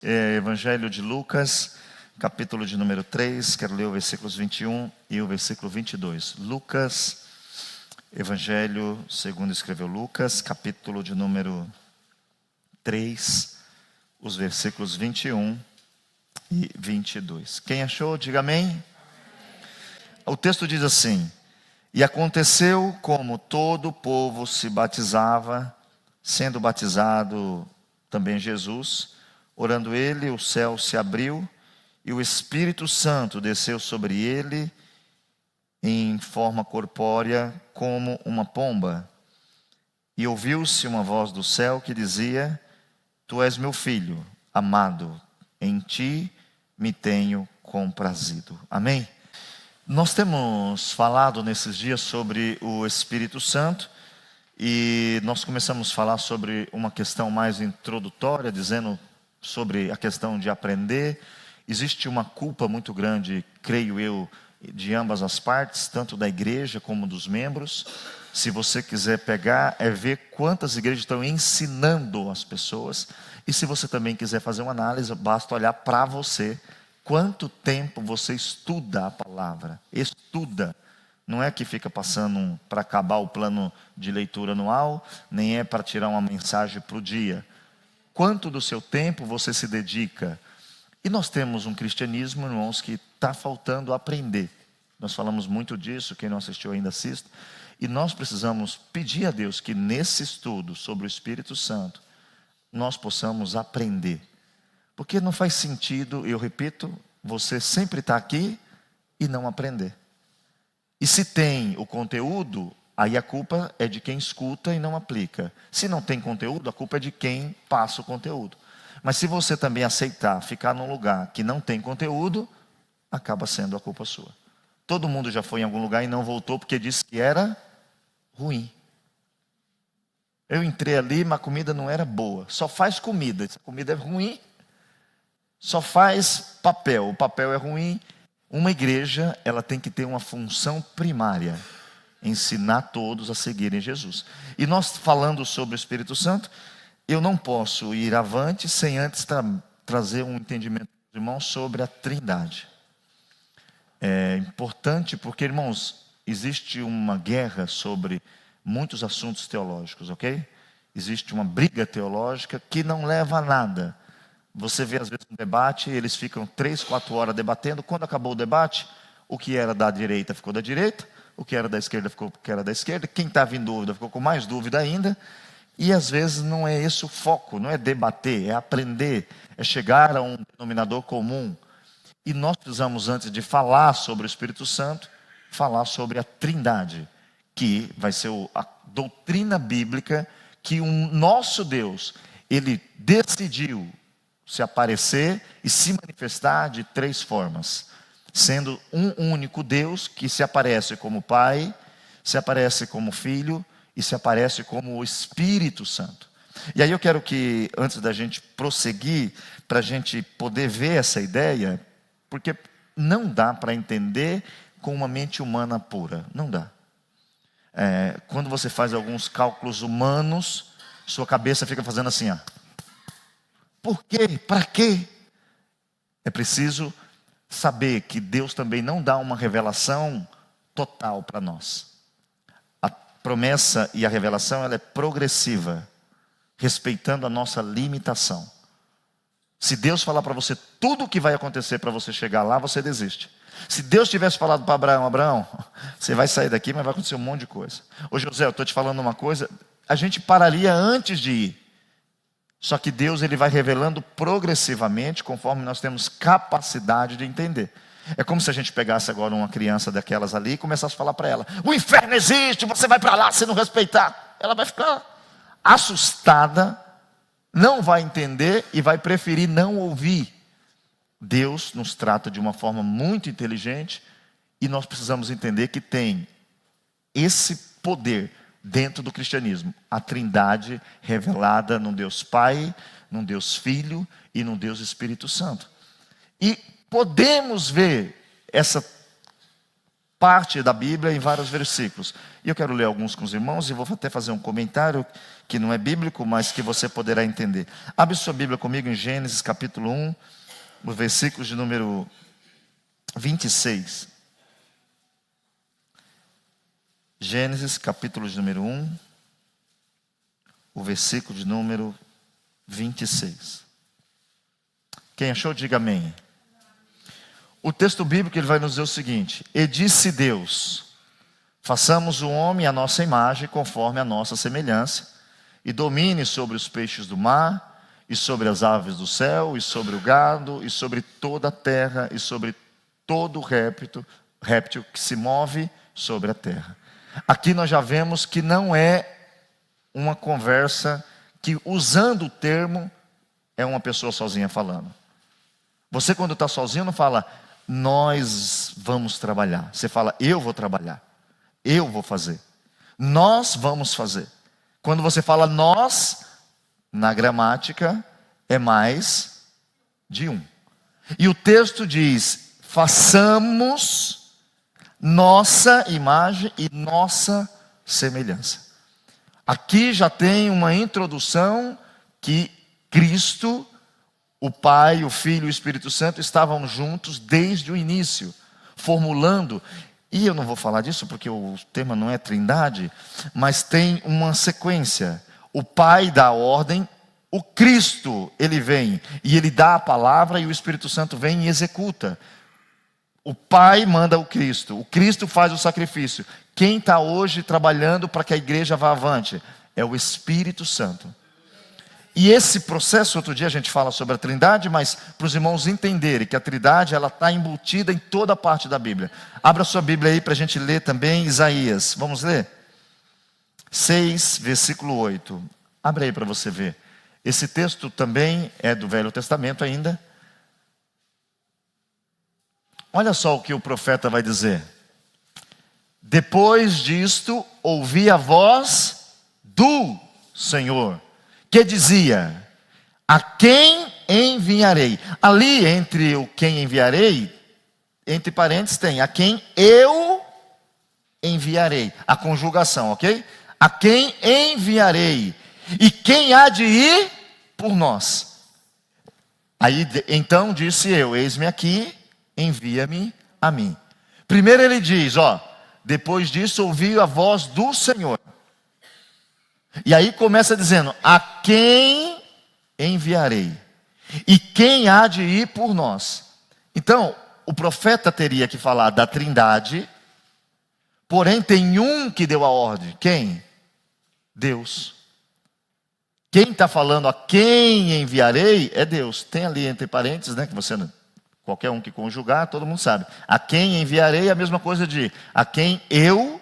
Evangelho de Lucas, capítulo de número 3, quero ler o versículos 21 e o versículo 22. Lucas, Evangelho segundo escreveu Lucas, capítulo de número 3, os versículos 21 e 22. Quem achou, diga amém. O texto diz assim: E aconteceu como todo o povo se batizava, sendo batizado também Jesus, orando ele, o céu se abriu, e o Espírito Santo desceu sobre ele em forma corpórea como uma pomba. E ouviu-se uma voz do céu que dizia: Tu és meu filho amado, em ti me tenho comprazido. Amém? Nós temos falado nesses dias sobre o Espírito Santo, e nós começamos a falar sobre uma questão mais introdutória, dizendo sobre a questão de aprender. Existe uma culpa muito grande, creio eu, de ambas as partes, tanto da igreja como dos membros. Se você quiser pegar, ver quantas igrejas estão ensinando as pessoas. E se você também quiser fazer uma análise, basta olhar para você. Quanto tempo você estuda a palavra? Estuda. Não é que fica passando para acabar o plano de leitura anual, nem é para tirar uma mensagem para o dia. Quanto do seu tempo você se dedica? E nós temos um cristianismo, irmãos, que está faltando aprender. Nós falamos muito disso, quem não assistiu ainda assista. E nós precisamos pedir a Deus que nesse estudo sobre o Espírito Santo, nós possamos aprender. Porque não faz sentido, eu repito, você sempre estar aqui e não aprender. E se tem o conteúdo, aí a culpa é de quem escuta e não aplica. Se não tem conteúdo, a culpa é de quem passa o conteúdo. Mas se você também aceitar ficar num lugar que não tem conteúdo, acaba sendo a culpa sua. Todo mundo já foi em algum lugar e não voltou porque disse que era ruim. Eu entrei ali, mas a comida não era boa. Só faz comida, se a comida é ruim, só faz papel, o papel é ruim. Uma igreja, ela tem que ter uma função primária: ensinar todos a seguirem Jesus. E nós falando sobre o Espírito Santo, eu não posso ir avante sem antes trazer um entendimento dos irmãos sobre a Trindade. É importante porque, irmãos, existe uma guerra sobre muitos assuntos teológicos, ok? Existe uma briga teológica que não leva a nada. Você vê às vezes um debate, eles ficam 3, 4 horas debatendo. Quando acabou o debate, o que era da direita ficou da direita, o que era da esquerda ficou que era da esquerda, quem estava em dúvida ficou com mais dúvida ainda. E às vezes não é esse o foco, não é debater, é aprender, é chegar a um denominador comum. E nós precisamos, antes de falar sobre o Espírito Santo, falar sobre a Trindade, que vai ser a doutrina bíblica que o nosso Deus, Ele decidiu se aparecer e se manifestar de 3 formas. Sendo um único Deus que se aparece como Pai, se aparece como Filho e se aparece como o Espírito Santo. E aí eu quero que, antes da gente prosseguir, para a gente poder ver essa ideia, porque não dá para entender com uma mente humana pura, não dá. Quando você faz alguns cálculos humanos, sua cabeça fica fazendo assim, ó. Por quê? Para quê? É preciso saber que Deus também não dá uma revelação total para nós. A promessa e a revelação, ela é progressiva, respeitando a nossa limitação. Se Deus falar para você tudo o que vai acontecer para você chegar lá, você desiste. Se Deus tivesse falado para Abraão: Abraão, você vai sair daqui, mas vai acontecer um monte de coisa. Ô José, eu estou te falando uma coisa, a gente pararia antes de ir. Só que Deus, Ele vai revelando progressivamente, conforme nós temos capacidade de entender. É como se a gente pegasse agora uma criança daquelas ali e começasse a falar para ela: o inferno existe, você vai para lá se não respeitar. Ela vai ficar assustada, não vai entender e vai preferir não ouvir. Deus nos trata de uma forma muito inteligente e nós precisamos entender que tem esse poder dentro do cristianismo, a Trindade revelada num Deus Pai, num Deus Filho e num Deus Espírito Santo. E podemos ver essa parte da Bíblia em vários versículos. E eu quero ler alguns com os irmãos e vou até fazer um comentário que não é bíblico, mas que você poderá entender. Abre sua Bíblia comigo em Gênesis capítulo 1, os versículos de número 26. Gênesis capítulo de número 1, o versículo de número 26. Quem achou, diga amém. O texto bíblico ele vai nos dizer o seguinte: e disse Deus, façamos o homem à nossa imagem, conforme a nossa semelhança, e domine sobre os peixes do mar, e sobre as aves do céu, e sobre o gado, e sobre toda a terra, e sobre todo réptil que se move sobre a terra. Aqui nós já vemos que não é uma conversa que, usando o termo, é uma pessoa sozinha falando. Você, quando está sozinho, não fala, nós vamos trabalhar. Você fala, eu vou trabalhar. Eu vou fazer. Nós vamos fazer. Quando você fala nós, na gramática, é mais de um. E o texto diz, façamos nossa imagem e nossa semelhança. Aqui já tem uma introdução que Cristo, o Pai, o Filho e o Espírito Santo estavam juntos desde o início, formulando, e eu não vou falar disso porque o tema não é trindade, mas tem uma sequência. O Pai dá a ordem, o Cristo, ele vem e ele dá a palavra e o Espírito Santo vem e executa. O Pai manda o Cristo faz o sacrifício. Quem está hoje trabalhando para que a igreja vá avante? É o Espírito Santo. E esse processo, outro dia a gente fala sobre a trindade, mas para os irmãos entenderem que a trindade ela está embutida em toda a parte da Bíblia. Abra sua Bíblia aí para a gente ler também Isaías. Vamos ler? 6, versículo 8. Abre aí para você ver. Esse texto também é do Velho Testamento ainda. Olha só o que o profeta vai dizer. Depois disto, ouvi a voz do Senhor, que dizia, a quem enviarei? Ali entre o quem enviarei, entre parênteses tem, a quem eu enviarei. A conjugação, ok? A quem enviarei? E quem há de ir por nós? Aí então disse eu, eis-me aqui, envia-me a mim. Primeiro ele diz, depois disso ouvi a voz do Senhor. E aí começa dizendo, a quem enviarei? E quem há de ir por nós? Então, o profeta teria que falar da trindade, porém tem um que deu a ordem. Quem? Deus. Quem está falando a quem enviarei é Deus. Tem ali entre parênteses, que você, qualquer um que conjugar, todo mundo sabe. A quem enviarei é a mesma coisa de a quem eu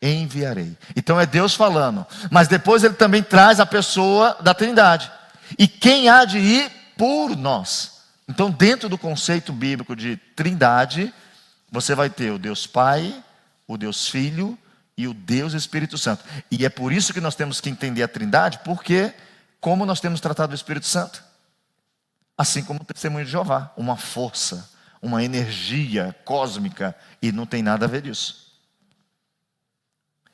enviarei. Então é Deus falando. Mas depois ele também traz a pessoa da trindade. E quem há de ir por nós? Então dentro do conceito bíblico de trindade, você vai ter o Deus Pai, o Deus Filho e o Deus Espírito Santo. E é por isso que nós temos que entender a trindade, porque como nós temos tratado o Espírito Santo? Assim como o testemunho de Jeová, uma força, uma energia cósmica, e não tem nada a ver disso.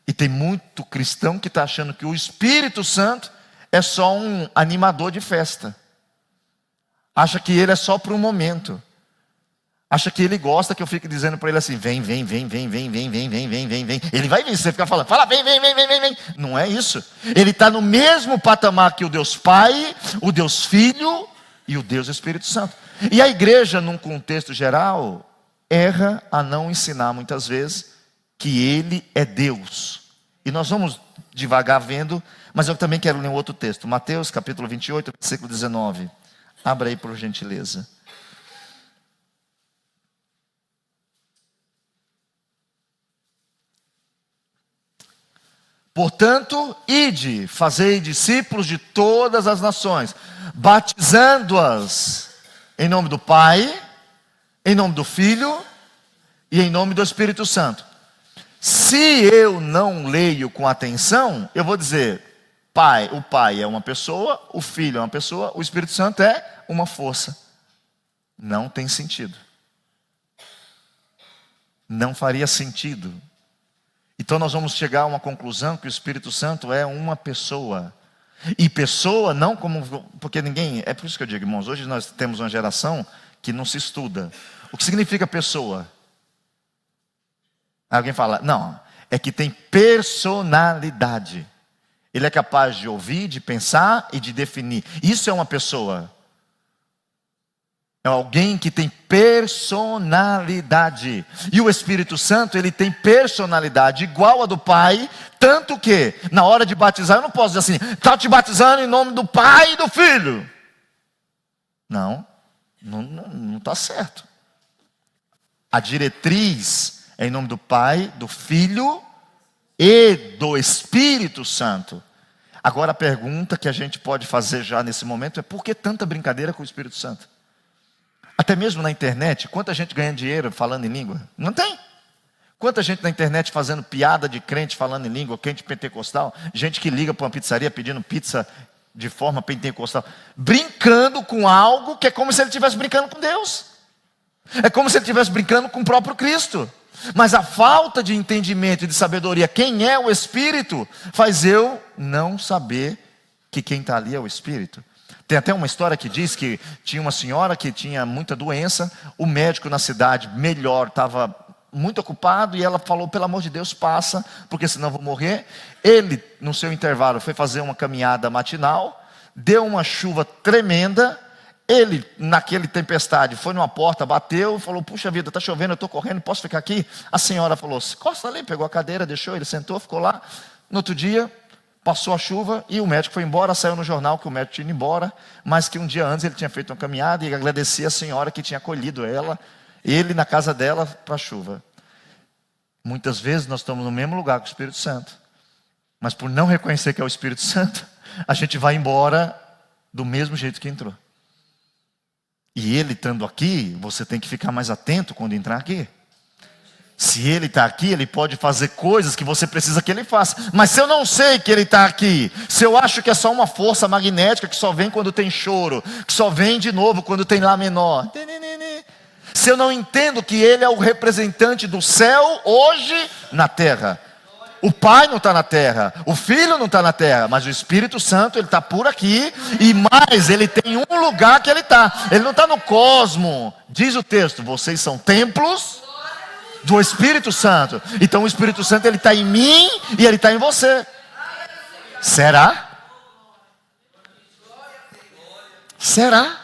E tem muito cristão que está achando que o Espírito Santo é só um animador de festa. Acha que ele é só por um momento. Acha que ele gosta que eu fique dizendo para ele assim, vem, vem, vem, vem, vem, vem, vem, vem, vem, vem, vem. Ele vai vir, você fica falando, fala, vem, vem, vem, vem, vem, vem. Não é isso. Ele está no mesmo patamar que o Deus Pai, o Deus Filho e o Deus Espírito Santo. E a igreja, num contexto geral, erra a não ensinar muitas vezes que ele é Deus. E nós vamos devagar vendo, mas eu também quero ler um outro texto. Mateus capítulo 28, versículo 19. Abra aí por gentileza. Portanto, ide, fazei discípulos de todas as nações, batizando-as em nome do Pai, em nome do Filho e em nome do Espírito Santo. Se eu não leio com atenção, eu vou dizer, o Pai é uma pessoa, o Filho é uma pessoa, o Espírito Santo é uma força. Não tem sentido. Não faria sentido. Então nós vamos chegar a uma conclusão que o Espírito Santo é uma pessoa. E pessoa não como... Porque ninguém... É por isso que eu digo, irmãos, hoje nós temos uma geração que não se estuda. O que significa pessoa? Alguém fala, não, é que tem personalidade. Ele é capaz de ouvir, de pensar e de definir. Isso é uma pessoa. É alguém que tem personalidade. E o Espírito Santo, ele tem personalidade igual a do Pai. Tanto que, na hora de batizar, eu não posso dizer assim, está te batizando em nome do Pai e do Filho. Não está certo. A diretriz é em nome do Pai, do Filho e do Espírito Santo. Agora a pergunta que a gente pode fazer já nesse momento é: por que tanta brincadeira com o Espírito Santo? Até mesmo na internet, quanta gente ganha dinheiro falando em língua? Não tem? Quanta gente na internet fazendo piada de crente falando em língua, crente pentecostal, gente que liga para uma pizzaria pedindo pizza de forma pentecostal, brincando com algo que é como se ele estivesse brincando com Deus. É como se ele estivesse brincando com o próprio Cristo. Mas a falta de entendimento e de sabedoria, quem é o Espírito, faz eu não saber que quem está ali é o Espírito. Tem até uma história que diz que tinha uma senhora que tinha muita doença, o médico na cidade melhor estava muito ocupado e ela falou: pelo amor de Deus, passa, porque senão eu vou morrer. Ele, no seu intervalo, foi fazer uma caminhada matinal, deu uma chuva tremenda. Ele, naquele tempestade, foi numa porta, bateu e falou: puxa vida, está chovendo, eu estou correndo, posso ficar aqui? A senhora falou: costa ali, pegou a cadeira, deixou, ele sentou, ficou lá. No outro dia, passou a chuva e o médico foi embora. Saiu no jornal que o médico tinha ido embora, mas que um dia antes ele tinha feito uma caminhada e agradecia a senhora que tinha acolhido ele na casa dela para a chuva. Muitas vezes nós estamos no mesmo lugar que o Espírito Santo, mas por não reconhecer que é o Espírito Santo, a gente vai embora do mesmo jeito que entrou. E ele estando aqui, você tem que ficar mais atento quando entrar aqui. Se ele está aqui, ele pode fazer coisas que você precisa que ele faça. Mas se eu não sei que ele está aqui, se eu acho que é só uma força magnética que só vem quando tem choro, que só vem de novo quando tem Lá menor, se eu não entendo que ele é o representante do céu hoje na terra. O Pai não está na terra, o Filho não está na terra, mas o Espírito Santo, ele está por aqui. E mais, ele tem um lugar que ele está. Ele não está no cosmo. Diz o texto: vocês são templos do Espírito Santo. Então o Espírito Santo, ele está em mim e ele está em você. Será? Será?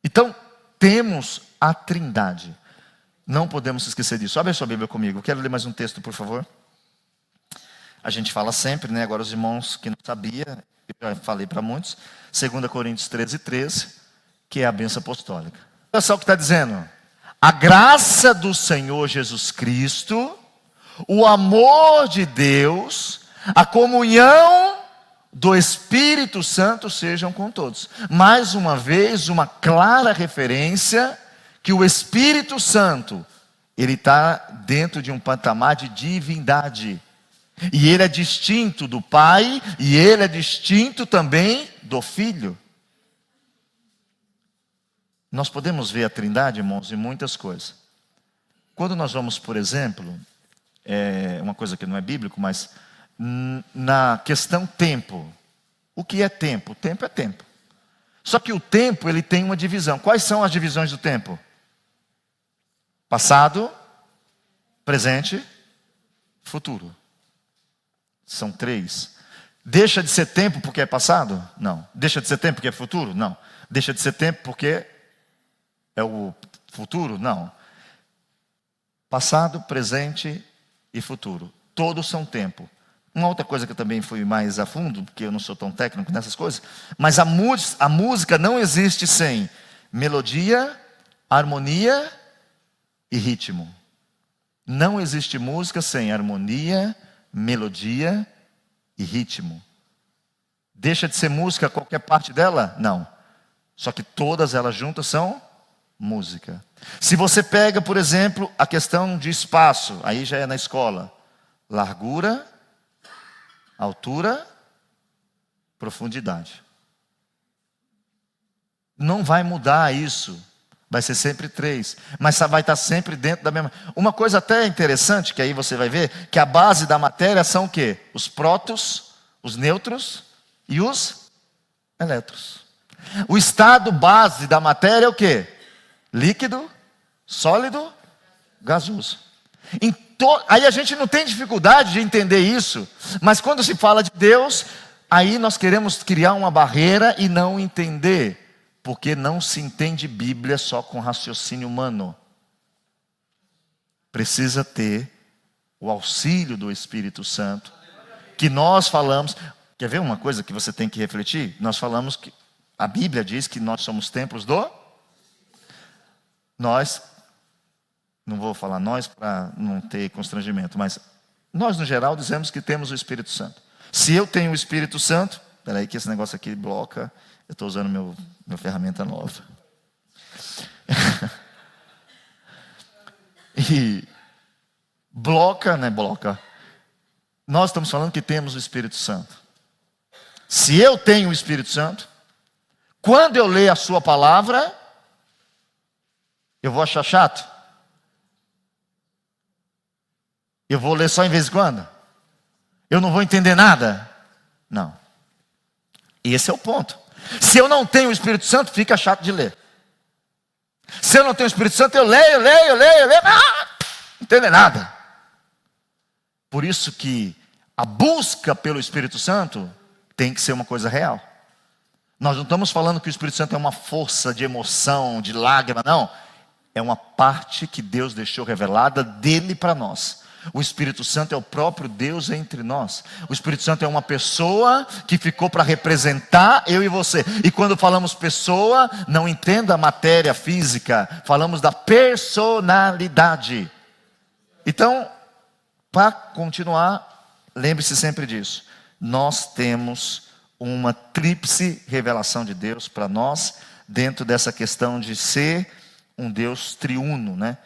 Então temos a Trindade. Não podemos esquecer disso. Abre a sua Bíblia comigo. Quero ler mais um texto, por favor. A gente fala sempre, né? Agora os irmãos que não sabiam, eu já falei para muitos. 2 Coríntios 13:13, que é a bênção apostólica. Olha só o que está dizendo: a graça do Senhor Jesus Cristo, o amor de Deus, a comunhão do Espírito Santo sejam com todos. Mais uma vez, uma clara referência que o Espírito Santo, ele está dentro de um patamar de divindade. E ele é distinto do Pai, e ele é distinto também do Filho. Nós podemos ver a Trindade, irmãos, em muitas coisas. Quando nós vamos, por exemplo, uma coisa que não é bíblico, mas na questão tempo. O que é tempo? Tempo é tempo. Só que o tempo, ele tem uma divisão. Quais são as divisões do tempo? Passado, presente, futuro. São 3. Deixa de ser tempo porque é passado? Não. Deixa de ser tempo porque é futuro? Não. Deixa de ser tempo porque é o futuro? Não. Passado, presente e futuro. Todos são tempo. Uma outra coisa que eu também fui mais a fundo, porque eu não sou tão técnico nessas coisas, mas a música não existe sem melodia, harmonia e ritmo. Não existe música sem harmonia, melodia e ritmo. Deixa de ser música qualquer parte dela? Não. Só que todas elas juntas são música. Se você pega, por exemplo, a questão de espaço, aí já é na escola. Largura, altura, profundidade. Não vai mudar isso. Vai ser sempre 3, mas vai estar sempre dentro da mesma. Uma coisa até interessante, que aí você vai ver, que a base da matéria são o quê? Os prótons, os nêutrons e os elétrons. O estado base da matéria é o quê? Líquido, sólido, gasoso. Aí a gente não tem dificuldade de entender isso, mas quando se fala de Deus, aí nós queremos criar uma barreira e não entender. Porque não se entende Bíblia só com raciocínio humano. Precisa ter o auxílio do Espírito Santo. Que nós falamos. Quer ver uma coisa que você tem que refletir? Nós falamos que a Bíblia diz que nós somos templos do. Nós. Não vou falar nós para não ter constrangimento, mas nós no geral dizemos que temos o Espírito Santo. Se eu tenho o Espírito Santo. Espera aí que esse negócio aqui bloca. Eu estou usando minha ferramenta nova. E bloca, né? Bloca. Nós estamos falando que temos o Espírito Santo. Se eu tenho o Espírito Santo, quando eu ler a sua palavra, eu vou achar chato? Eu vou ler só em vez em quando? Eu não vou entender nada? Não. Esse é o ponto. Se eu não tenho o Espírito Santo, fica chato de ler. Se eu não tenho o Espírito Santo, eu leio, não entendo nada. Por isso que a busca pelo Espírito Santo tem que ser uma coisa real. Nós não estamos falando que o Espírito Santo é uma força de emoção, de lágrima, não. É uma parte que Deus deixou revelada dele para nós. O Espírito Santo é o próprio Deus entre nós. O Espírito Santo é uma pessoa que ficou para representar eu e você. E quando falamos pessoa, não entenda a matéria física. Falamos da personalidade. Então, para continuar, lembre-se sempre disso. Nós temos uma tríplice revelação de Deus para nós, dentro dessa questão de ser um Deus triuno, né?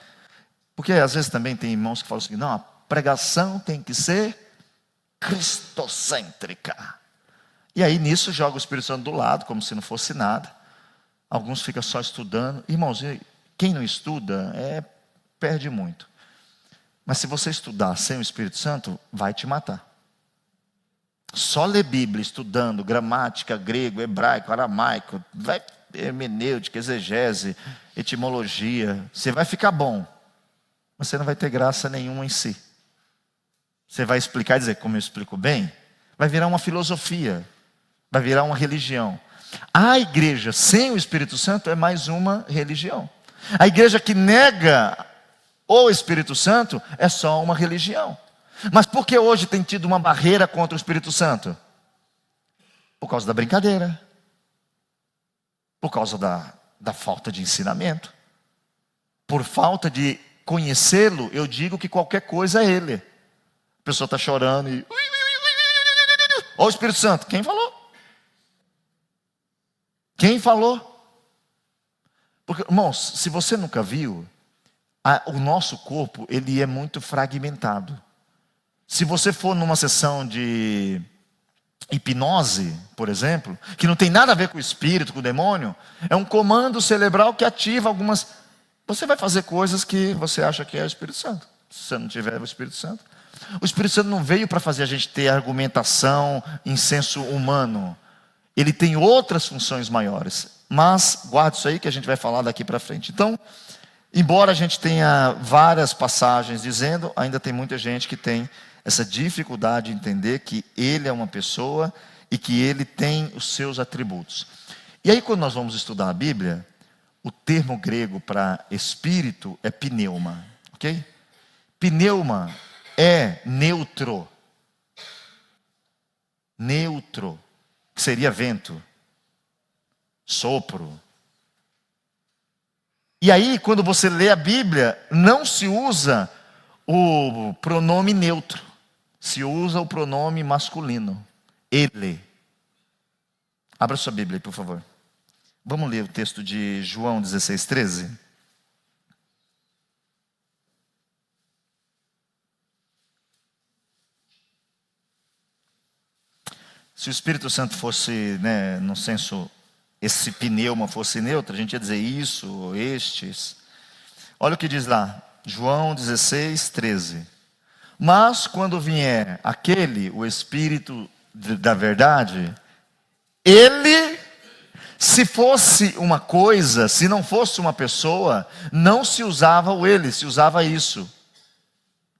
Porque às vezes também tem irmãos que falam assim, não, a pregação tem que ser cristocêntrica. E aí nisso joga o Espírito Santo do lado, como se não fosse nada. Alguns ficam só estudando. Irmãos, quem não estuda, perde muito. Mas se você estudar sem o Espírito Santo, vai te matar. Só ler Bíblia, estudando gramática, grego, hebraico, aramaico, hermenêutica, exegese, etimologia, você vai ficar bom. Mas você não vai ter graça nenhuma em si. Você vai explicar e dizer, como eu explico bem, vai virar uma filosofia, vai virar uma religião. A igreja sem o Espírito Santo é mais uma religião. A igreja que nega o Espírito Santo é só uma religião. Mas por que hoje tem tido uma barreira contra o Espírito Santo? Por causa da brincadeira. Por causa da falta de ensinamento. Por falta de conhecê-lo, eu digo que qualquer coisa é ele. A pessoa está chorando e... Olha o Espírito Santo. Quem falou? Quem falou? Porque, irmãos, se você nunca viu, o nosso corpo, ele é muito fragmentado. Se você for numa sessão de hipnose, por exemplo, que não tem nada a ver com o espírito, com o demônio, é um comando cerebral que ativa algumas... Você vai fazer coisas que você acha que é o Espírito Santo. Se você não tiver o Espírito Santo. O Espírito Santo não veio para fazer a gente ter argumentação em senso humano. Ele tem outras funções maiores. Mas guarde isso aí que a gente vai falar daqui para frente. Então, embora a gente tenha várias passagens dizendo, ainda tem muita gente que tem essa dificuldade de entender que ele é uma pessoa e que ele tem os seus atributos. E aí quando nós vamos estudar a Bíblia, o termo grego para espírito é pneuma, ok? Pneuma é neutro. Neutro, que seria vento, sopro. E aí, quando você lê a Bíblia, não se usa o pronome neutro, se usa o pronome masculino, ele. Abra sua Bíblia aí, por favor. Vamos ler o texto de João 16:13. Se o Espírito Santo fosse, no senso esse pneuma fosse neutro, a gente ia dizer isso ou estes. Olha o que diz lá, João 16, 13. Mas quando vier aquele, o Espírito da verdade, ele, se fosse uma coisa, se não fosse uma pessoa, não se usava o ele, se usava isso.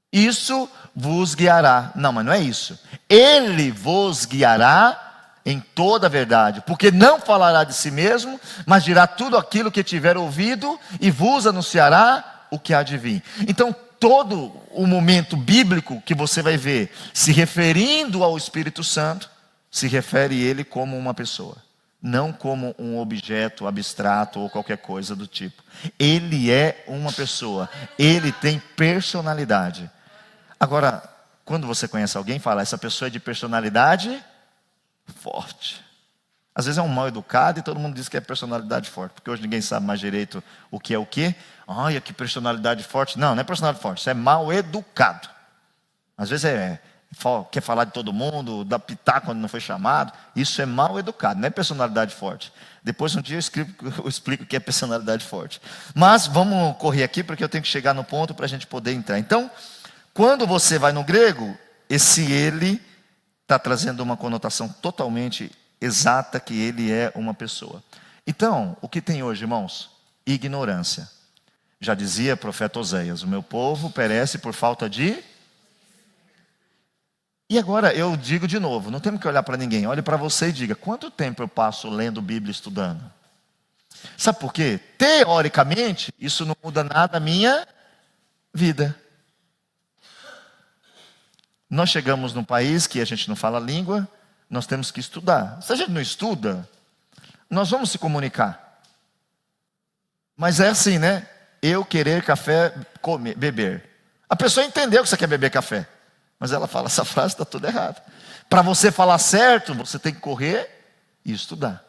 Isso vos guiará. Não, mas não é isso. Ele vos guiará em toda a verdade, porque não falará de si mesmo, mas dirá tudo aquilo que tiver ouvido e vos anunciará o que há de vir. Então, todo o momento bíblico que você vai ver se referindo ao Espírito Santo, se refere ele como uma pessoa, não como um objeto abstrato ou qualquer coisa do tipo. Ele é uma pessoa, ele tem personalidade. Agora, quando você conhece alguém, fala, essa pessoa é de personalidade forte. Às vezes é um mal educado e todo mundo diz que é personalidade forte, porque hoje ninguém sabe mais direito o que é o quê. Olha que personalidade forte. Não, não é personalidade forte, isso é mal educado. Às vezes quer falar de todo mundo, dá pitaco quando não foi chamado. Isso é mal educado, não é personalidade forte. Depois um dia eu explico o que é personalidade forte. Mas vamos correr aqui porque eu tenho que chegar no ponto para a gente poder entrar. Então, quando você vai no grego, esse ele está trazendo uma conotação totalmente exata que ele é uma pessoa. Então, o que tem hoje, irmãos? Ignorância. Já dizia o profeta Oséias, o meu povo perece por falta de... E agora eu digo de novo, não temos que olhar para ninguém, olhe para você e diga, quanto tempo eu passo lendo Bíblia e estudando? Sabe por quê? Teoricamente, isso não muda nada a minha vida. Nós chegamos num país que a gente não fala a língua, nós temos que estudar. Se a gente não estuda, nós vamos se comunicar. Mas é assim, né? Eu querer café, comer, beber. A pessoa entendeu que você quer beber café, mas ela fala, essa frase está tudo errado. Para você falar certo, você tem que correr e estudar.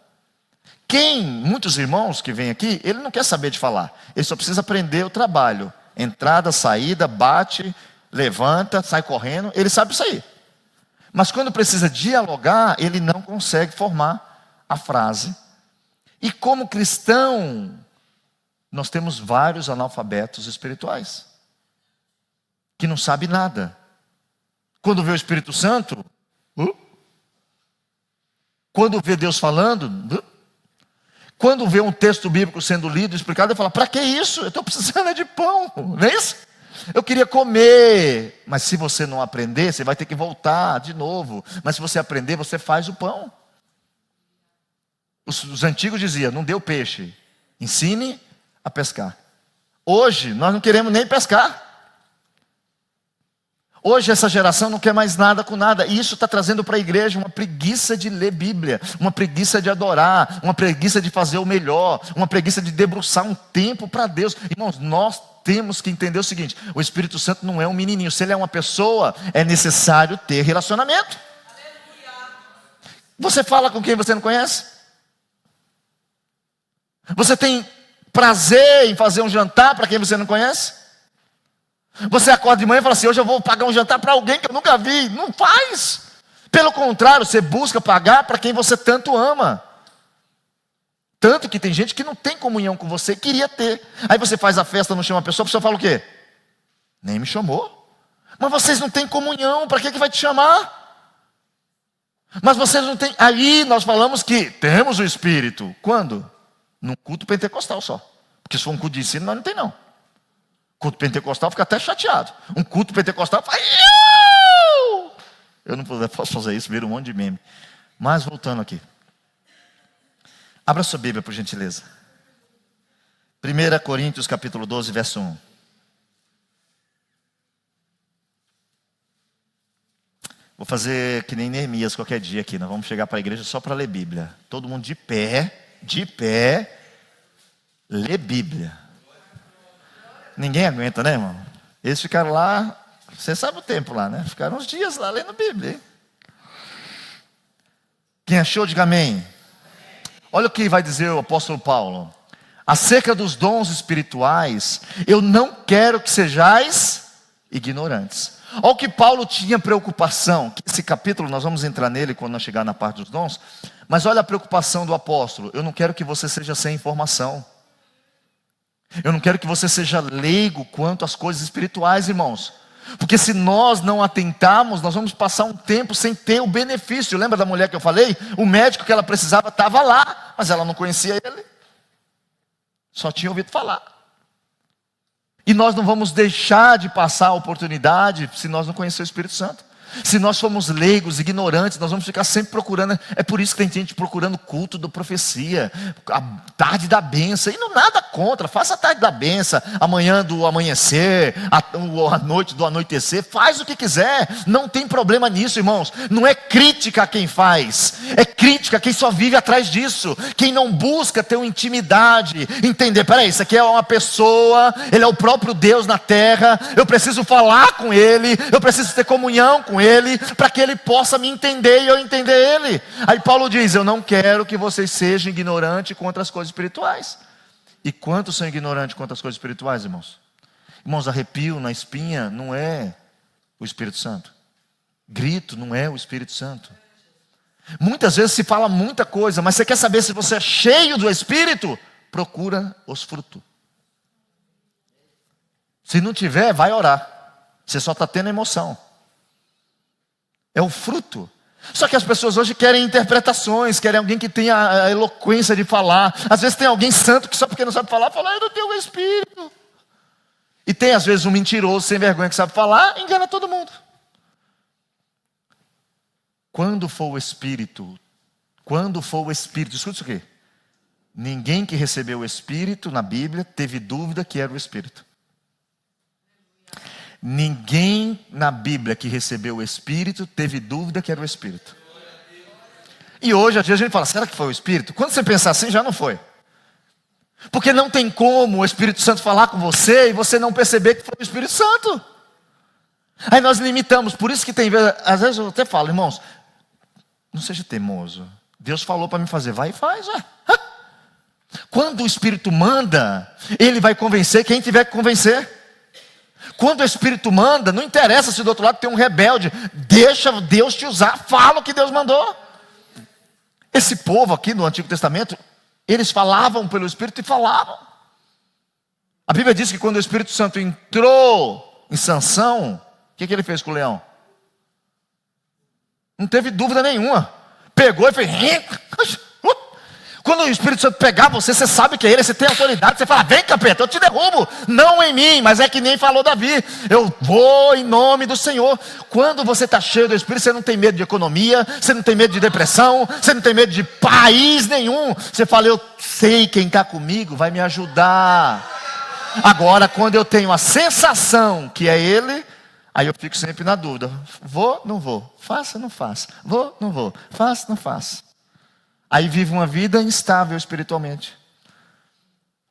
Muitos irmãos que vêm aqui, ele não quer saber de falar, ele só precisa aprender o trabalho. Entrada, saída, bate, levanta, sai correndo, ele sabe isso aí. Mas quando precisa dialogar, ele não consegue formar a frase. E como cristão, nós temos vários analfabetos espirituais, que não sabem nada. Quando vê o Espírito Santo, quando vê Deus falando, quando vê um texto bíblico sendo lido, explicado, ele fala, para que isso? Eu estou precisando de pão, não é isso? Eu queria comer, mas se você não aprender, você vai ter que voltar de novo. Mas se você aprender, você faz o pão. Os antigos diziam, não deu peixe, ensine a pescar. Hoje, nós não queremos nem pescar. Hoje essa geração não quer mais nada com nada. E isso está trazendo para a igreja uma preguiça de ler Bíblia, uma preguiça de adorar, uma preguiça de fazer o melhor, uma preguiça de debruçar um tempo para Deus. Irmãos, nós temos que entender o seguinte, o Espírito Santo não é um menininho. Se ele é uma pessoa, é necessário ter relacionamento. Você fala com quem você não conhece? Você tem prazer em fazer um jantar para quem você não conhece? Você acorda de manhã e fala assim, hoje eu vou pagar um jantar para alguém que eu nunca vi. Não faz. Pelo contrário, você busca pagar para quem você tanto ama. Tanto que tem gente que não tem comunhão com você, queria ter. Aí você faz a festa, não chama a pessoa fala o quê? Nem me chamou. Mas vocês não têm comunhão, para que vai te chamar? Mas vocês não têm... Aí nós falamos que temos o Espírito. Quando? Num culto pentecostal só. Porque se for um culto de ensino, nós não tem não. Culto pentecostal fica até chateado. Um culto pentecostal faz... Eu não posso fazer isso, vira um monte de meme. Mas voltando aqui. Abra sua Bíblia, por gentileza. 1 Coríntios capítulo 12, verso 1. Vou fazer que nem Neemias qualquer dia aqui. Nós vamos chegar para a igreja só para ler Bíblia. Todo mundo de pé, ler Bíblia. Ninguém aguenta, né, irmão? Eles ficaram lá, você sabe o tempo lá, né? Ficaram uns dias lá lendo Bíblia. Hein? Quem achou, diga amém. Olha o que vai dizer o apóstolo Paulo. Acerca dos dons espirituais, eu não quero que sejais ignorantes. Olha o que Paulo tinha preocupação. Esse capítulo, nós vamos entrar nele quando nós chegar na parte dos dons. Mas olha a preocupação do apóstolo. Eu não quero que você seja sem informação. Eu não quero que você seja leigo quanto às coisas espirituais, irmãos. Porque se nós não atentarmos, nós vamos passar um tempo sem ter o benefício. Lembra da mulher que eu falei? O médico que ela precisava estava lá, mas ela não conhecia ele. Só tinha ouvido falar. E nós não vamos deixar de passar a oportunidade se nós não conhecermos o Espírito Santo. Se nós formos leigos, ignorantes, nós vamos ficar sempre procurando. É por isso que tem gente procurando culto da profecia, a tarde da benção. E não nada contra, faça a tarde da benção, amanhã do amanhecer, a noite do anoitecer. Faz o que quiser, não tem problema nisso, irmãos. Não é crítica a quem faz, é crítica a quem só vive atrás disso. Quem não busca ter uma intimidade, entender, peraí, isso aqui é uma pessoa, ele é o próprio Deus na terra. Eu preciso falar com ele, eu preciso ter comunhão com ele, para que ele possa me entender e eu entender ele. Aí Paulo diz: eu não quero que vocês sejam ignorantes contra as coisas espirituais. E quantos são ignorantes contra as coisas espirituais, irmãos? Irmãos, arrepio na espinha não é o Espírito Santo. Grito não é o Espírito Santo. Muitas vezes se fala muita coisa, mas você quer saber se você é cheio do Espírito? Procura os frutos. Se não tiver, vai orar. Você só está tendo emoção. É o fruto. Só que as pessoas hoje querem interpretações, querem alguém que tenha a eloquência de falar. Às vezes tem alguém santo que só porque não sabe falar, fala: eu não tenho o Espírito. E tem às vezes um mentiroso sem vergonha que sabe falar, engana todo mundo. Quando for o Espírito, escuta isso aqui. Ninguém que recebeu o Espírito na Bíblia teve dúvida que era o Espírito. Ninguém na Bíblia que recebeu o Espírito teve dúvida que era o Espírito. E hoje, às vezes, a gente fala: será que foi o Espírito? Quando você pensar assim, já não foi. Porque não tem como o Espírito Santo falar com você e você não perceber que foi o Espírito Santo. Aí nós limitamos. Por isso que tem vezes, às vezes eu até falo: irmãos, não seja teimoso. Deus falou para mim fazer, vai e faz. Quando o Espírito manda, Ele vai convencer quem tiver que convencer. Quando o Espírito manda, não interessa se do outro lado tem um rebelde. Deixa Deus te usar, fala o que Deus mandou. Esse povo aqui no Antigo Testamento, eles falavam pelo Espírito e falavam. A Bíblia diz que quando o Espírito Santo entrou em Sansão, o que ele fez com o leão? Não teve dúvida nenhuma. Pegou e fez... Quando o Espírito Santo pegar você, você sabe que é ele, você tem autoridade, você fala: vem, capeta, eu te derrubo. Não em mim, mas é que nem falou Davi: eu vou em nome do Senhor. Quando você está cheio do Espírito, você não tem medo de economia, você não tem medo de depressão, você não tem medo de país nenhum. Você fala: eu sei quem está comigo vai me ajudar. Agora, quando eu tenho a sensação que é ele, aí eu fico sempre na dúvida: vou, não vou, faça, não faça, vou, não vou, faça, não faça. Aí vive uma vida instável espiritualmente.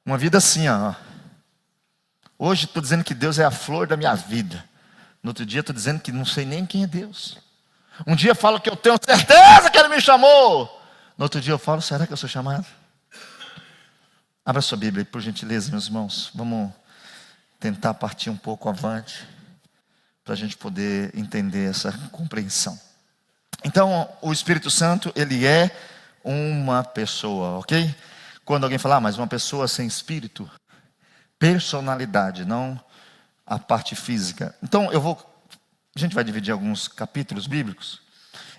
Uma vida assim, ó. Hoje estou dizendo que Deus é a flor da minha vida. No outro dia estou dizendo que não sei nem quem é Deus. Um dia eu falo que eu tenho certeza que Ele me chamou. No outro dia eu falo: será que eu sou chamado? Abra sua Bíblia, por gentileza, meus irmãos. Vamos tentar partir um pouco avante, para a gente poder entender essa compreensão. Então, o Espírito Santo, Ele é uma pessoa, ok? Quando alguém fala: mas uma pessoa sem espírito, personalidade, não a parte física. Então a gente vai dividir alguns capítulos bíblicos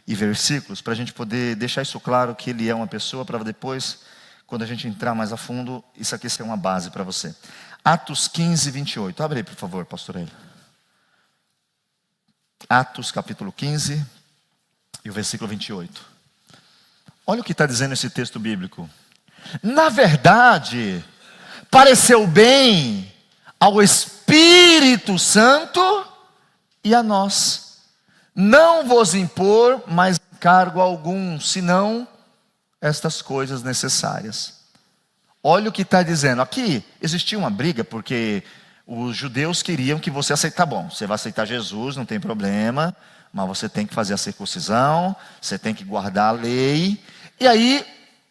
e versículos para a gente poder deixar isso claro, que ele é uma pessoa, para depois, quando a gente entrar mais a fundo, isso aqui ser uma base para você. Atos 15, 28. Abre aí, por favor, pastor Hélio. Atos capítulo 15 e o versículo 28. Olha o que está dizendo esse texto bíblico. Na verdade, pareceu bem ao Espírito Santo e a nós não vos impor mais encargo algum, senão estas coisas necessárias. Olha o que está dizendo. Aqui existia uma briga, porque os judeus queriam que você aceitasse. Tá bom, você vai aceitar Jesus, não tem problema, mas você tem que fazer a circuncisão, você tem que guardar a lei. E aí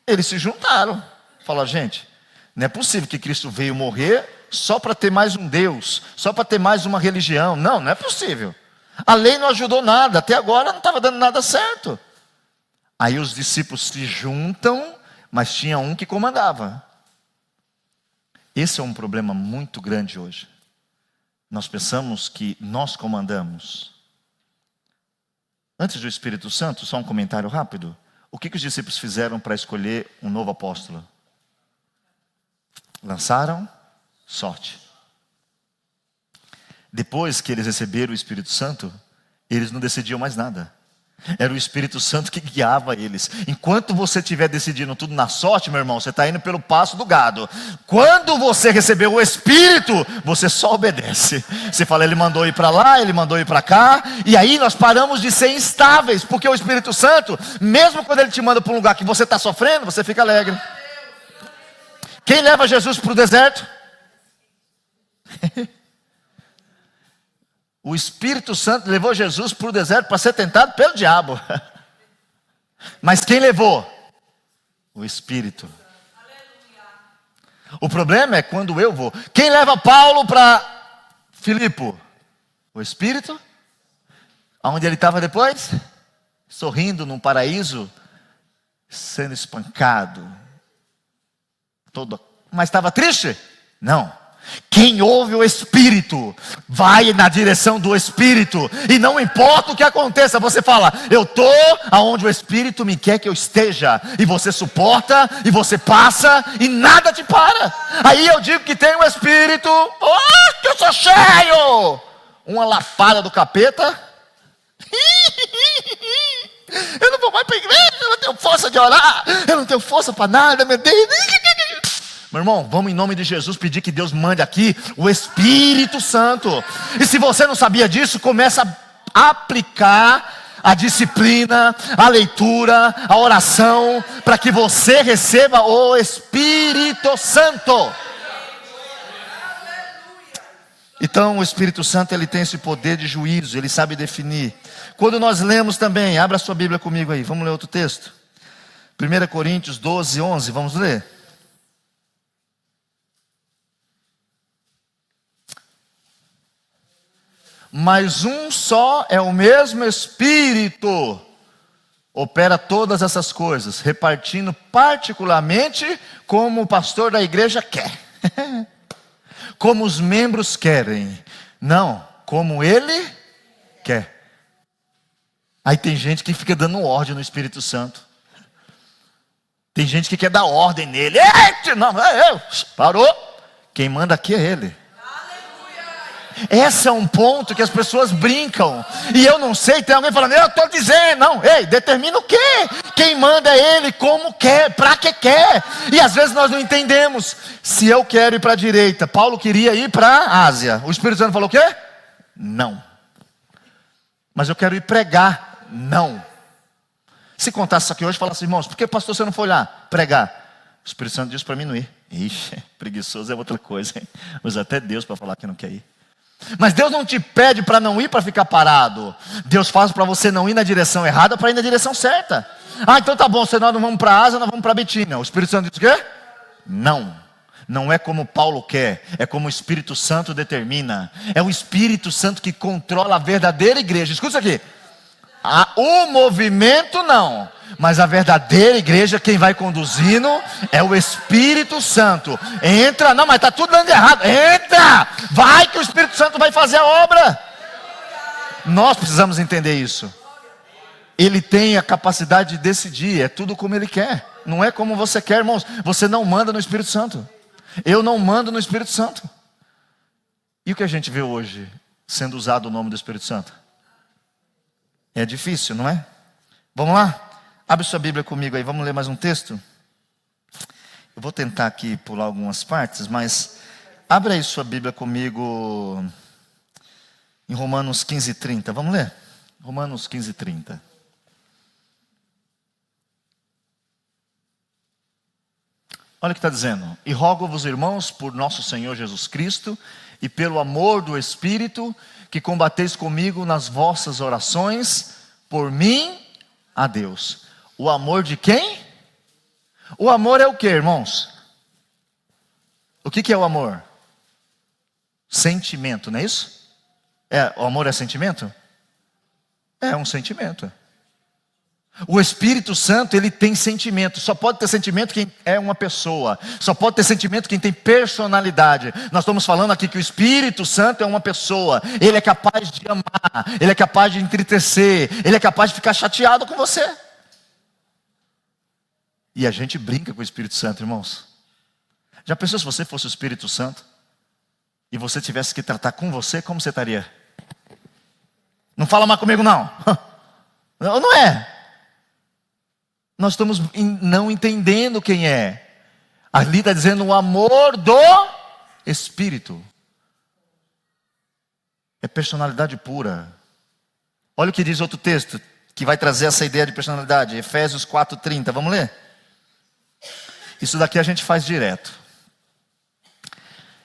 eles se juntaram. Falaram: gente, não é possível que Cristo veio morrer só para ter mais um Deus, só para ter mais uma religião. Não é possível. A lei não ajudou nada, até agora não estava dando nada certo. Aí os discípulos se juntam, mas tinha um que comandava. Esse é um problema muito grande hoje. Nós pensamos que nós comandamos. Antes do Espírito Santo, só um comentário rápido. O que os discípulos fizeram para escolher um novo apóstolo? Lançaram sorte. Depois que eles receberam o Espírito Santo, eles não decidiam mais nada. Era o Espírito Santo que guiava eles. Enquanto você estiver decidindo tudo na sorte, meu irmão, você está indo pelo passo do gado. Quando você recebeu o Espírito, você só obedece. Você fala, ele mandou ir para lá, ele mandou ir para cá. E aí nós paramos de ser instáveis. Porque o Espírito Santo, mesmo quando ele te manda para um lugar que você está sofrendo, você fica alegre. Quem leva Jesus para o deserto? O Espírito Santo levou Jesus para o deserto para ser tentado pelo diabo. Mas quem levou? O Espírito. O problema é quando eu vou. Quem leva Paulo para Filipe? O Espírito. Aonde ele estava depois? Sorrindo num paraíso, sendo espancado. Mas estava triste? Não. Quem ouve o Espírito, vai na direção do Espírito. E não importa o que aconteça, você fala, eu estou aonde o Espírito me quer que eu esteja. E você suporta, e você passa, e nada te para. Aí eu digo que tem o Espírito, que eu sou cheio. Uma lapada do capeta. Eu não vou mais para a igreja, eu não tenho força de orar, eu não tenho força para nada, meu Deus. Meu irmão, vamos em nome de Jesus pedir que Deus mande aqui o Espírito Santo. E se você não sabia disso, começa a aplicar a disciplina, a leitura, a oração, para que você receba o Espírito Santo. Então o Espírito Santo, ele tem esse poder de juízo, ele sabe definir. Quando nós lemos também, abra sua Bíblia comigo aí, vamos ler outro texto. 1 Coríntios 12, 11, vamos ler. Mas um só é o mesmo Espírito, opera todas essas coisas, repartindo particularmente como o pastor da igreja quer. Como os membros querem. Não, como ele quer. Aí tem gente que fica dando ordem no Espírito Santo. Tem gente que quer dar ordem nele. Não, parou. Quem manda aqui é ele. Esse é um ponto que as pessoas brincam. E eu não sei, tem alguém falando, eu estou dizendo. Não, ei, determina o quê? Quem manda é ele, como quer, para que quer. E às vezes nós não entendemos. Se eu quero ir para a direita, Paulo queria ir para a Ásia. O Espírito Santo falou o quê? Não. Mas eu quero ir pregar. Não. Se contasse isso aqui hoje, falasse, irmãos, por que pastor você não foi lá pregar? O Espírito Santo disse para mim não ir. Ixi, preguiçoso é outra coisa, hein? Usa até Deus para falar que não quer ir. Mas Deus não te pede para não ir para ficar parado. Deus faz para você não ir na direção errada, para ir na direção certa. Então tá bom, se nós não vamos para a Ásia, nós vamos para a Betina. O Espírito Santo diz o quê? Não. Não é como Paulo quer, é como o Espírito Santo determina. É o Espírito Santo que controla a verdadeira igreja. Escuta isso aqui. O movimento não, mas a verdadeira igreja, quem vai conduzindo é o Espírito Santo. Entra, não, mas está tudo dando errado. Entra, vai que o Espírito Santo vai fazer a obra. Nós precisamos entender isso. Ele tem a capacidade de decidir, é tudo como ele quer. Não é como você quer, irmãos. Você não manda no Espírito Santo. Eu não mando no Espírito Santo. E o que a gente vê hoje sendo usado o nome do Espírito Santo? É difícil, não é? Vamos lá? Abre sua Bíblia comigo aí, vamos ler mais um texto? Eu vou tentar aqui pular algumas partes, mas abre aí sua Bíblia comigo em Romanos 15:30. Vamos ler? Romanos 15:30. Olha o que está dizendo. E rogo-vos, irmãos, por nosso Senhor Jesus Cristo e pelo amor do Espírito, que combateis comigo nas vossas orações, por mim, a Deus. O amor de quem? O amor é o que, irmãos? O que é o amor? Sentimento, não é isso? O amor é sentimento? É um sentimento. O Espírito Santo, ele tem sentimento. Só pode ter sentimento quem é uma pessoa. Só pode ter sentimento quem tem personalidade. Nós estamos falando aqui que o Espírito Santo é uma pessoa. Ele é capaz de amar. Ele é capaz de entristecer. Ele é capaz de ficar chateado com você. E a gente brinca com o Espírito Santo, irmãos. Já pensou se você fosse o Espírito Santo? E você tivesse que tratar com você, como você estaria? Não fala mais comigo não. Não é? Nós estamos não entendendo quem é. Ali está dizendo o amor do Espírito. É personalidade pura. Olha o que diz outro texto, que vai trazer essa ideia de personalidade. Efésios 4:30, vamos ler? Isso daqui a gente faz direto.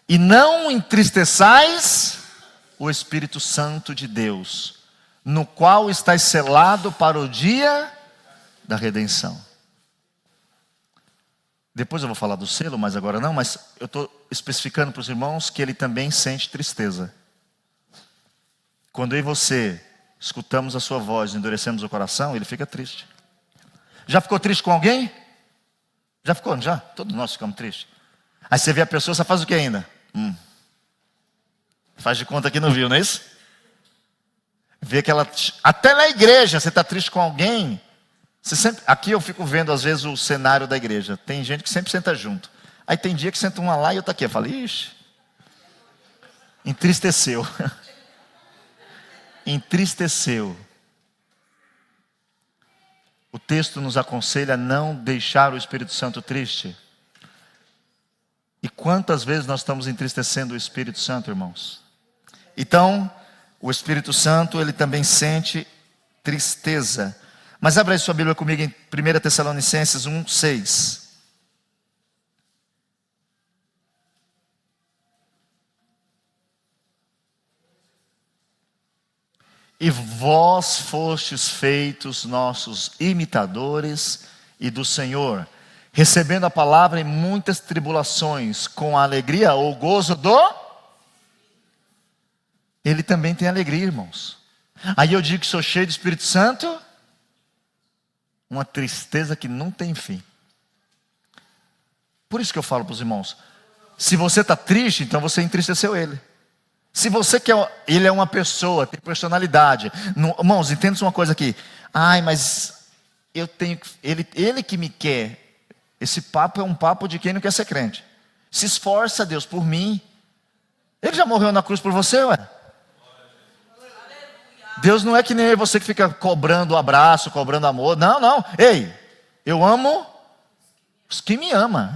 E não entristeçais o Espírito Santo de Deus, no qual estáis selado para o dia da redenção. Depois eu vou falar do selo, mas agora não. Mas eu estou especificando para os irmãos que ele também sente tristeza. Quando eu e você escutamos a sua voz, endurecemos o coração, ele fica triste. Já ficou triste com alguém? Já ficou, não já? Todos nós ficamos tristes. Aí você vê a pessoa, você faz o que ainda? Faz de conta que não viu, não é isso? Vê que ela, até na igreja, você está triste com alguém. Você sempre, aqui eu fico vendo às vezes o cenário da igreja. Tem gente que sempre senta junto. Aí tem dia que senta uma lá e outra aqui. Eu falo, ixi, entristeceu. Entristeceu. O texto nos aconselha a não deixar o Espírito Santo triste. E quantas vezes nós estamos entristecendo o Espírito Santo, irmãos? Então, o Espírito Santo, ele também sente tristeza. Mas abra aí sua Bíblia comigo em 1 Tessalonicenses 1:6. E vós fostes feitos nossos imitadores e do Senhor, recebendo a palavra em muitas tribulações, com a alegria ou gozo do... Ele também tem alegria, irmãos. Aí eu digo que sou cheio do Espírito Santo, uma tristeza que não tem fim. Por isso que eu falo para os irmãos, se você está triste, então você entristeceu ele. Se você quer, ele é uma pessoa, tem personalidade. Irmãos, entenda uma coisa aqui. Ai, mas eu tenho, ele que me quer. Esse papo é um papo de quem não quer ser crente. Se esforça, Deus, por mim. Ele já morreu na cruz por você, ué? Deus não é que nem você que fica cobrando abraço, cobrando amor. Não, não. Ei, eu amo os que me amam.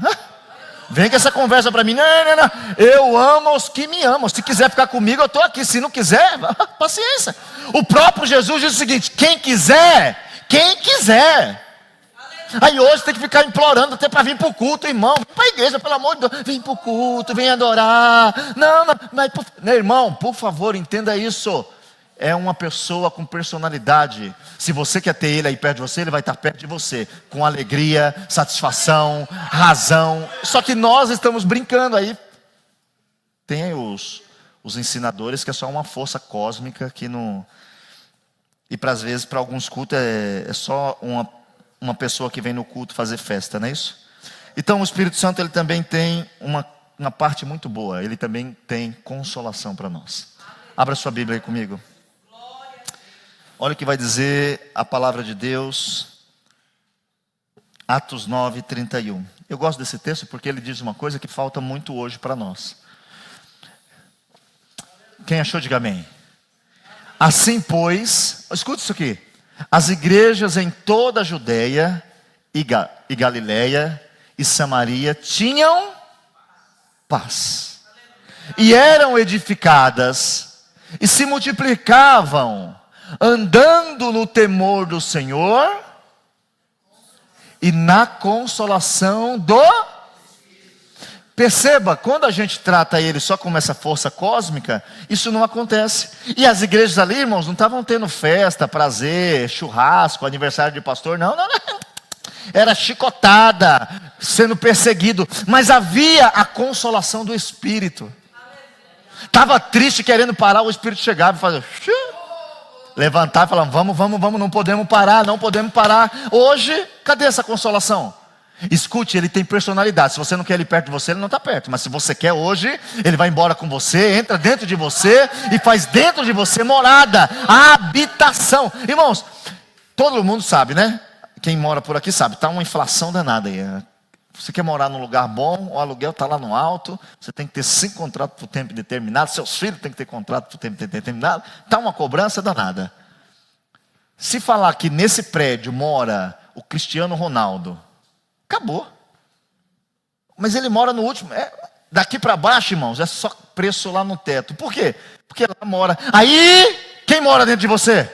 Vem com essa conversa para mim. Não, não, não. Eu amo os que me amam. Se quiser ficar comigo, eu estou aqui. Se não quiser, paciência. O próprio Jesus diz o seguinte: quem quiser, quem quiser. Aí hoje tem que ficar implorando até para vir para o culto, irmão. Vem para a igreja, pelo amor de Deus. Vem para o culto, vem adorar. Não, não, mas, meu irmão, por favor, entenda isso. É uma pessoa com personalidade. Se você quer ter ele aí perto de você, ele vai estar perto de você, com alegria, satisfação, razão. Só que nós estamos brincando aí. Tem aí os ensinadores que é só uma força cósmica que não... E às vezes para alguns cultos é só uma pessoa que vem no culto fazer festa, não é isso? Então o Espírito Santo, ele também tem uma parte muito boa. Ele também tem consolação para nós. Abra sua Bíblia aí comigo. Olha o que vai dizer a palavra de Deus, Atos 9:31. Eu gosto desse texto porque ele diz uma coisa que falta muito hoje para nós. Quem achou, diga amém. Assim, pois, escuta isso aqui. As igrejas em toda a Judeia e Galileia e Samaria tinham paz. E eram edificadas e se multiplicavam, andando no temor do Senhor e na consolação do... Perceba, quando a gente trata ele só como essa força cósmica, isso não acontece. E as igrejas ali, irmãos, não estavam tendo festa, prazer, churrasco, aniversário de pastor, não, não, não. Era chicotada, sendo perseguido, mas havia a consolação do Espírito. Estava triste, querendo parar, o Espírito chegava e fazia... Levantar e falar, vamos, não podemos parar, não podemos parar. Hoje, cadê essa consolação? Escute, ele tem personalidade. Se você não quer ele perto de você, ele não está perto. Mas se você quer hoje, ele vai embora com você, entra dentro de você e faz dentro de você morada, habitação. Irmãos, todo mundo sabe, né? Quem mora por aqui sabe, está uma inflação danada aí. Você quer morar num lugar bom, o aluguel está lá no alto, você tem que ter 5 contratos por tempo determinado, seus filhos têm que ter contrato por tempo determinado, está uma cobrança danada. Se falar que nesse prédio mora o Cristiano Ronaldo, acabou. Mas ele mora no último, daqui para baixo, irmãos, é só preço lá no teto. Por quê? Porque lá mora. Aí, quem mora dentro de você?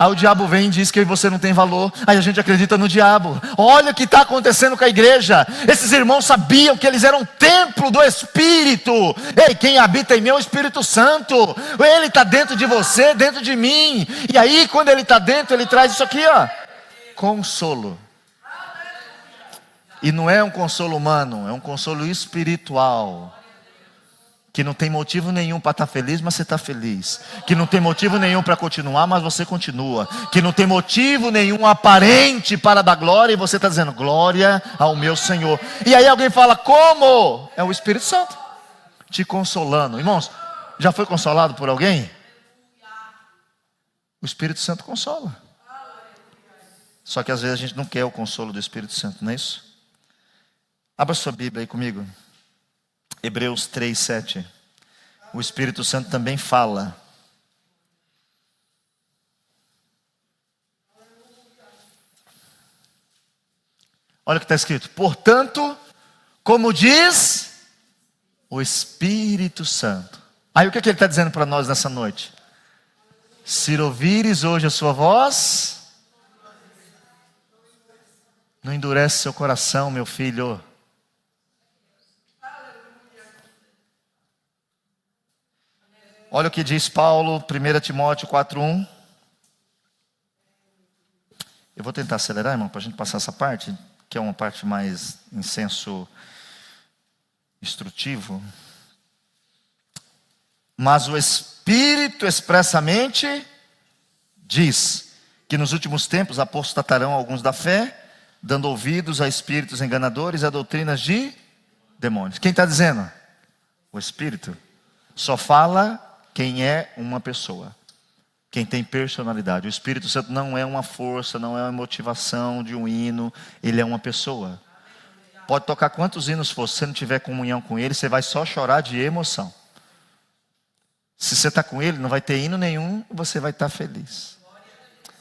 Aí o diabo vem e diz que você não tem valor. Aí a gente acredita no diabo. Olha o que está acontecendo com a igreja. Esses irmãos sabiam que eles eram templo do Espírito. Ei, quem habita em mim é o Espírito Santo. Ele está dentro de você, dentro de mim. E aí quando ele está dentro, ele traz isso aqui, ó, consolo. E não é um consolo humano, é um consolo espiritual. Que não tem motivo nenhum para estar feliz, mas você está feliz. Que não tem motivo nenhum para continuar, mas você continua. Que não tem motivo nenhum aparente para dar glória, e você está dizendo, glória ao meu Senhor. E aí alguém fala, como? É o Espírito Santo te consolando. Irmãos, já foi consolado por alguém? O Espírito Santo consola. Só que às vezes a gente não quer o consolo do Espírito Santo, não é isso? Abra sua Bíblia aí comigo. Hebreus 3:7. O Espírito Santo também fala. Olha o que está escrito. Portanto, como diz o Espírito Santo. Aí o que ele está dizendo para nós nessa noite? Se ouvires hoje a sua voz, não endurece seu coração, meu filho. Olha o que diz Paulo, 1 Timóteo 4:1. Eu vou tentar acelerar, irmão, para a gente passar essa parte, que é uma parte mais em senso instrutivo. Mas o Espírito expressamente diz que nos últimos tempos apostatarão alguns da fé, dando ouvidos a espíritos enganadores e a doutrinas de demônios. Quem está dizendo? O Espírito. Só fala quem é uma pessoa, quem tem personalidade. O Espírito Santo não é uma força, não é uma motivação de um hino, ele é uma pessoa. Pode tocar quantos hinos for, se você não tiver comunhão com ele, você vai só chorar de emoção. Se você está com ele, não vai ter hino nenhum, você vai estar feliz.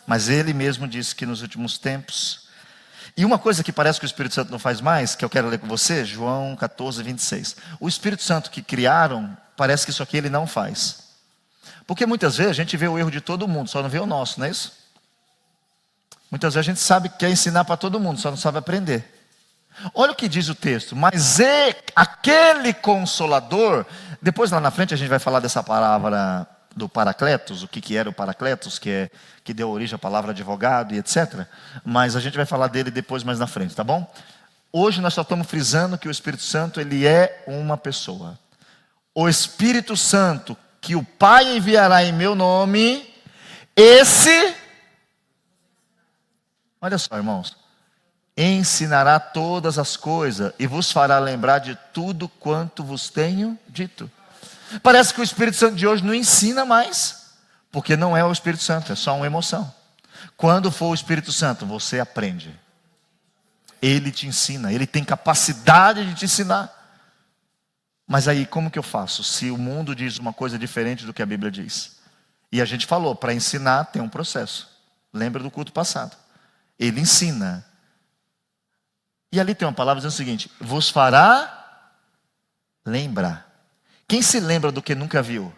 Mas ele mesmo disse que nos últimos tempos. E uma coisa que parece que o Espírito Santo não faz mais, que eu quero ler com você, João 14:26. O Espírito Santo que criaram, parece que isso aqui ele não faz. Porque muitas vezes a gente vê o erro de todo mundo, só não vê o nosso, não é isso? Muitas vezes a gente sabe que quer ensinar para todo mundo, só não sabe aprender. Olha o que diz o texto. Mas aquele Consolador, depois lá na frente a gente vai falar dessa palavra do Paracletos, o que era o Paracletos, que deu origem à palavra advogado e etc. Mas a gente vai falar dele depois mais na frente, tá bom? Hoje nós só estamos frisando que o Espírito Santo ele é uma pessoa. O Espírito Santo que o Pai enviará em meu nome, esse, olha só, irmãos, ensinará todas as coisas e vos fará lembrar de tudo quanto vos tenho dito. Parece que o Espírito Santo de hoje não ensina mais, porque não é o Espírito Santo, é só uma emoção. Quando for o Espírito Santo, você aprende. Ele te ensina, ele tem capacidade de te ensinar. Mas aí como que eu faço? Se o mundo diz uma coisa diferente do que a Bíblia diz. E a gente falou, para ensinar tem um processo. Lembra do culto passado. Ele ensina. E ali tem uma palavra dizendo o seguinte: vos fará lembrar. Quem se lembra do que nunca viu?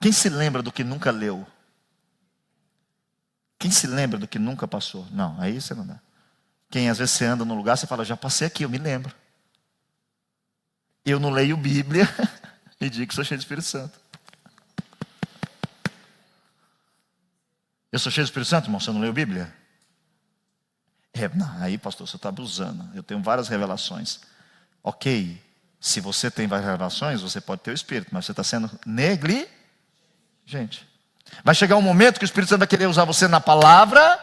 Quem se lembra do que nunca leu? Quem se lembra do que nunca passou? Não, aí você não dá. Quem às vezes você anda num lugar, você fala, já passei aqui, eu me lembro. Eu não leio Bíblia e digo que sou cheio do Espírito Santo. Eu sou cheio do Espírito Santo, irmão, você não leu Bíblia? Não, aí pastor, você está abusando. Eu tenho várias revelações. Ok, Se você tem várias revelações, você pode ter o Espírito, mas você está sendo negligente. Vai chegar um momento que o Espírito Santo vai querer usar você na palavra,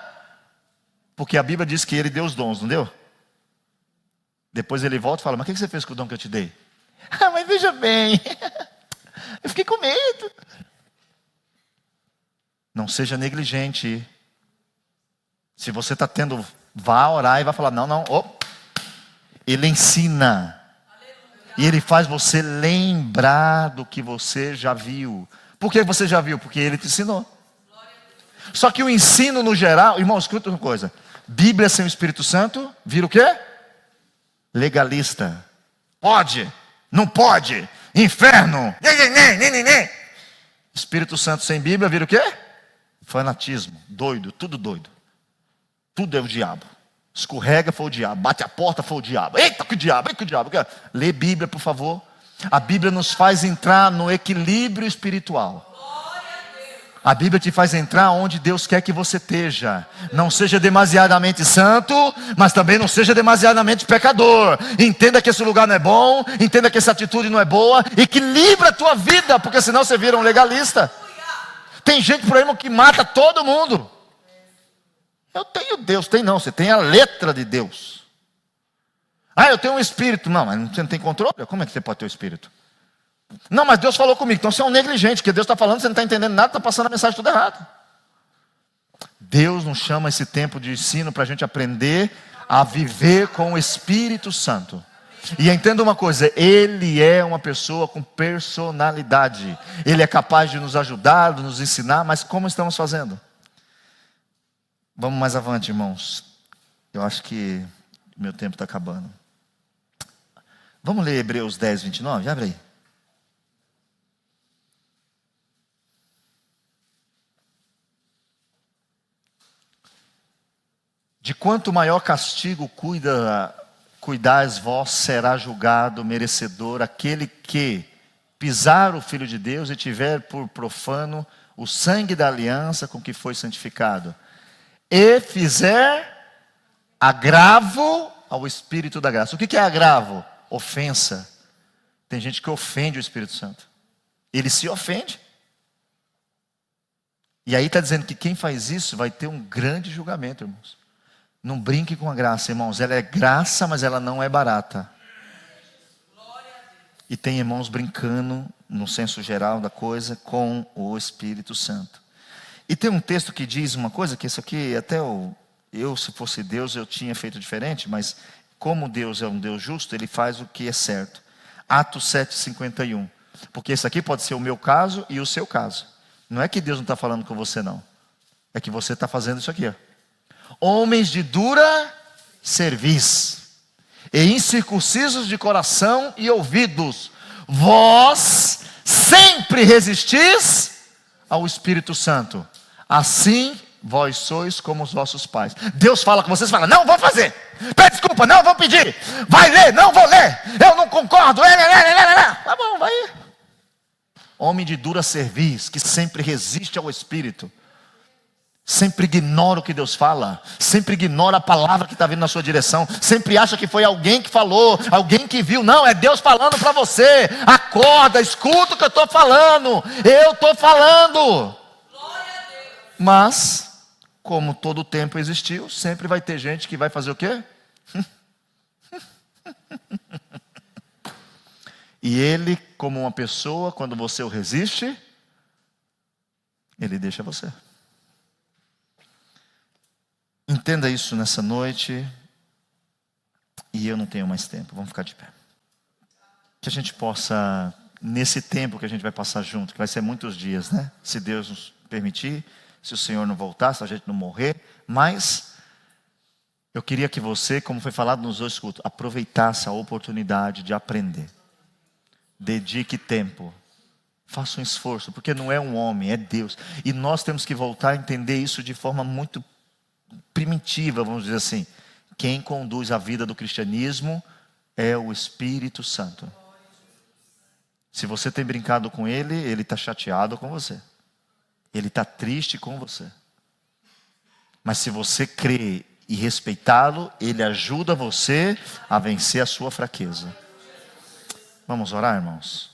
porque a Bíblia diz que ele deu os dons, não deu? Depois ele volta e fala, mas o que você fez com o dom que eu te dei? Ah, mas veja bem, eu fiquei com medo. Não seja negligente. Se você está tendo, vá orar e vai falar, não, ele ensina. E ele faz você lembrar do que você já viu. Por que você já viu? Porque ele te ensinou. Só que o ensino no geral, irmão, escuta uma coisa. Bíblia sem o Espírito Santo, vira o quê? Legalista. Pode, não pode, inferno. Espírito Santo sem Bíblia, vira o quê? Fanatismo, doido, tudo doido. Tudo é o diabo. Escorrega, foi o diabo. Bate a porta, foi o diabo. Eita, que diabo, eita, que diabo. Lê Bíblia, por favor. A Bíblia nos faz entrar no equilíbrio espiritual. A Bíblia te faz entrar onde Deus quer que você esteja. Não seja demasiadamente santo, mas também não seja demasiadamente pecador. Entenda que esse lugar não é bom. Entenda que essa atitude não é boa. Equilibra a tua vida, porque senão você vira um legalista. Tem gente por aí que mata todo mundo. Eu tenho Deus, tem não, você tem a letra de Deus. Ah, eu tenho um espírito. Não, mas você não tem controle? Como é que você pode ter o espírito? Não, mas Deus falou comigo. Então você é um negligente, porque Deus está falando, você não está entendendo nada, está passando a mensagem tudo errado. Deus nos chama esse tempo de ensino para a gente aprender a viver com o Espírito Santo. E entenda uma coisa, Ele é uma pessoa com personalidade. Ele é capaz de nos ajudar, de nos ensinar, mas como estamos fazendo? Vamos mais avante, irmãos. Eu acho que meu tempo está acabando. Vamos ler Hebreus 10, 29? Abre aí. De quanto maior castigo cuidais vós, será julgado merecedor aquele que pisar o Filho de Deus e tiver por profano o sangue da aliança com que foi santificado, e fizer agravo ao Espírito da graça. O que é agravo? Ofensa. Tem gente que ofende o Espírito Santo. Ele se ofende. E aí está dizendo que quem faz isso vai ter um grande julgamento, irmãos. Não brinque com a graça, irmãos. Ela é graça, mas ela não é barata. E tem irmãos brincando, no senso geral da coisa, com o Espírito Santo. E tem um texto que diz uma coisa, que isso aqui, até eu se fosse Deus, eu tinha feito diferente, mas como Deus é um Deus justo, Ele faz o que é certo. Atos 7:51. Porque isso aqui pode ser o meu caso e o seu caso. Não é que Deus não está falando com você, não. É que você está fazendo isso aqui, ó. Homens de dura cerviz, e incircuncisos de coração e ouvidos, vós sempre resistis ao Espírito Santo. Assim vós sois como os vossos pais. Deus fala com vocês, fala, não vou fazer. Pede desculpa, não vou pedir. Vai ler, não vou ler. Eu não concordo. Tá bom, vai. Homem de dura cerviz, que sempre resiste ao Espírito. Sempre ignora o que Deus fala. Sempre ignora a palavra que está vindo na sua direção. Sempre acha que foi alguém que falou, alguém que viu. Não, é Deus falando para você. Acorda, escuta o que eu estou falando. Eu estou falando. Mas, como todo o tempo existiu, sempre vai ter gente que vai fazer o quê? E ele, como uma pessoa, quando você o resiste, ele deixa você. Entenda isso nessa noite. E eu não tenho mais tempo. Vamos ficar de pé. Que a gente possa, nesse tempo que a gente vai passar junto, que vai ser muitos dias, né? Se Deus nos permitir, se o Senhor não voltar, se a gente não morrer. Mas eu queria que você, como foi falado nos dois cultos, aproveitasse a oportunidade de aprender. Dedique tempo. Faça um esforço, porque não é um homem, é Deus. E nós temos que voltar a entender isso de forma muito primitiva, vamos dizer assim. Quem conduz a vida do cristianismo é o Espírito Santo. Se você tem brincado com ele, ele está chateado com você. Ele está triste com você. Mas se você crê e respeitá-lo, ele ajuda você a vencer a sua fraqueza. Vamos orar, irmãos?